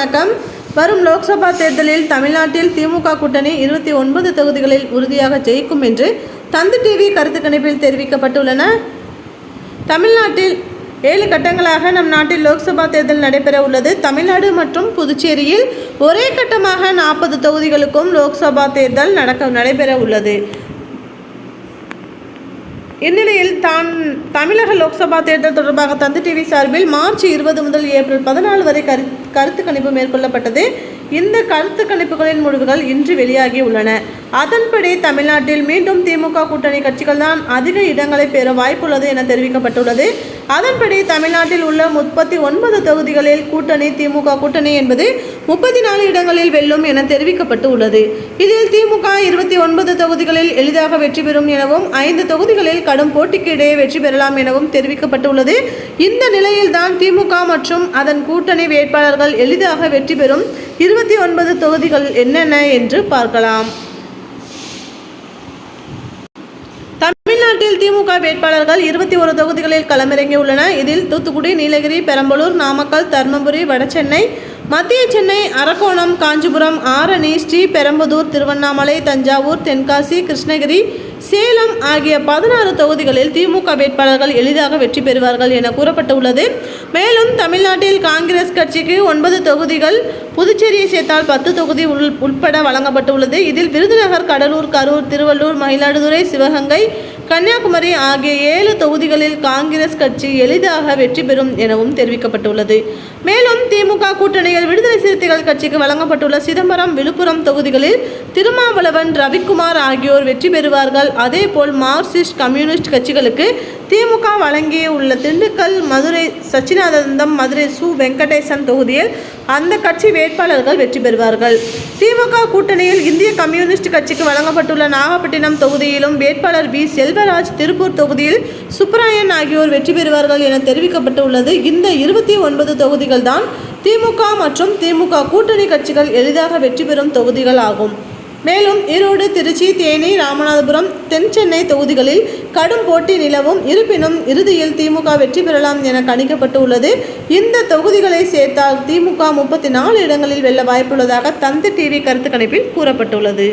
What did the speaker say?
வணக்கம். வரும் லோக்சபா தேர்தலில் தமிழ்நாட்டில் திமுக கூட்டணி 29 தொகுதிகளில் உறுதியாக ஜெயிக்கும் என்று தந்தி டிவி கருத்து கணிப்பில் தெரிவிக்கப்பட்டுள்ளன. தமிழ்நாட்டில் 7 கட்டங்களாக நம் நாட்டில் லோக்சபா தேர்தல் நடைபெற உள்ளது. தமிழ்நாடு மற்றும் புதுச்சேரியில் ஒரே கட்டமாக 40 தொகுதிகளுக்கும் லோக்சபா தேர்தல் நடைபெற உள்ளது. இந்நிலையில் தமிழக லோக்சபா தேர்தல் தொடர்பாக தந்தி டிவி சார்பில் மார்ச் 20 முதல் ஏப்ரல் 14 வரை கருத்து கணிப்பு மேற்கொள்ளப்பட்டது. இந்த கருத்து கணிப்புகளின் முடிவுகள் இன்று வெளியாகி உள்ளன. அதன்படி தமிழ்நாட்டில் மீண்டும் திமுக கூட்டணி கட்சிகள் தான் அதிக இடங்களை பெற வாய்ப்புள்ளது என தெரிவிக்கப்பட்டுள்ளது. அதன்படி தமிழ்நாட்டில் உள்ள 39 தொகுதிகளில் கூட்டணி திமுக கூட்டணி என்பது 34 இடங்களில் வெல்லும் என தெரிவிக்கப்பட்டு உள்ளது. இதில் திமுக 29 தொகுதிகளில் எளிதாக வெற்றி பெறும் எனவும் 5 தொகுதிகளில் கடும் போட்டிக்கு இடையே வெற்றி பெறலாம் எனவும் தெரிவிக்கப்பட்டுள்ளது. இந்த நிலையில்தான் திமுக மற்றும் அதன் கூட்டணி வேட்பாளர்கள் எளிதாக வெற்றி பெறும் 29 தொகுதிகள் என்னென்ன என்று பார்க்கலாம். தமிழ்நாட்டில் திமுக வேட்பாளர்கள் 21 தொகுதிகளில் களமிறங்கியுள்ளன. இதில் தூத்துக்குடி, நீலகிரி, பெரம்பலூர், நாமக்கல், தர்மபுரி, வடசென்னை, மத்திய சென்னை, அரக்கோணம், காஞ்சிபுரம், ஆரணி, ஸ்ரீபெரும்புதூர், திருவண்ணாமலை, தஞ்சாவூர், தென்காசி, கிருஷ்ணகிரி, சேலம் ஆகிய 16 தொகுதிகளில் திமுக வேட்பாளர்கள் எளிதாக வெற்றி பெறுவார்கள் என கூறப்பட்டுள்ளது. மேலும் தமிழ்நாட்டில் காங்கிரஸ் கட்சிக்கு 9 தொகுதிகள், புதுச்சேரியை சேர்த்தால் 10 தொகுதி உட்பட வழங்கப்பட்டுள்ளது. இதில் விருதுநகர், கடலூர், கரூர், திருவள்ளூர், மயிலாடுதுறை, சிவகங்கை, கன்னியாகுமரி ஆகிய 7 தொகுதிகளில் காங்கிரஸ் கட்சி எளிதாக வெற்றி பெறும் எனவும் தெரிவிக்கப்பட்டுள்ளது. மேலும் திமுக கூட்டணியில் விடுதலை சிறுத்தைகள் கட்சிக்கு வழங்கப்பட்டுள்ள சிதம்பரம், விழுப்புரம் தொகுதிகளில் திருமாவளவன், ரவிக்குமார் ஆகியோர் வெற்றி பெறுவார்கள். அதேபோல் மார்க்சிஸ்ட் கம்யூனிஸ்ட் கட்சிகளுக்கு திமுக வழங்கியுள்ள திண்டுக்கல், மதுரை சச்சிதானந்தம், மதுரை சு. வெங்கடேசன் தொகுதியில் அந்த கட்சி வேட்பாளர்கள் வெற்றி பெறுவார்கள். திமுக கூட்டணியில் இந்திய கம்யூனிஸ்ட் கட்சிக்கு வழங்கப்பட்டுள்ள நாகப்பட்டினம் தொகுதியிலும் வேட்பாளர் வி. செல்வராஜ், திருப்பூர் தொகுதியில் சுப்பராயன் ஆகியோர் வெற்றி பெறுவார்கள் என தெரிவிக்கப்பட்டுள்ளது. இந்த 29 தொகுதிகள் தான் திமுக மற்றும் திமுக கூட்டணி கட்சிகள் எளிதாக வெற்றி பெறும் தொகுதிகள் ஆகும். மேலும் ஈரோடு, திருச்சி, தேனி, ராமநாதபுரம், தென் சென்னை தொகுதிகளில் கடும் போட்டி நிலவும். இருப்பினும் இறுதியில் திமுக வெற்றி பெறலாம் என கணிக்கப்பட்டு உள்ளது. இந்த தொகுதிகளை சேர்த்தால் திமுக 34 இடங்களில் வெல்ல வாய்ப்புள்ளதாக தந்தி டிவி கருத்து கணிப்பில் கூறப்பட்டுள்ளது.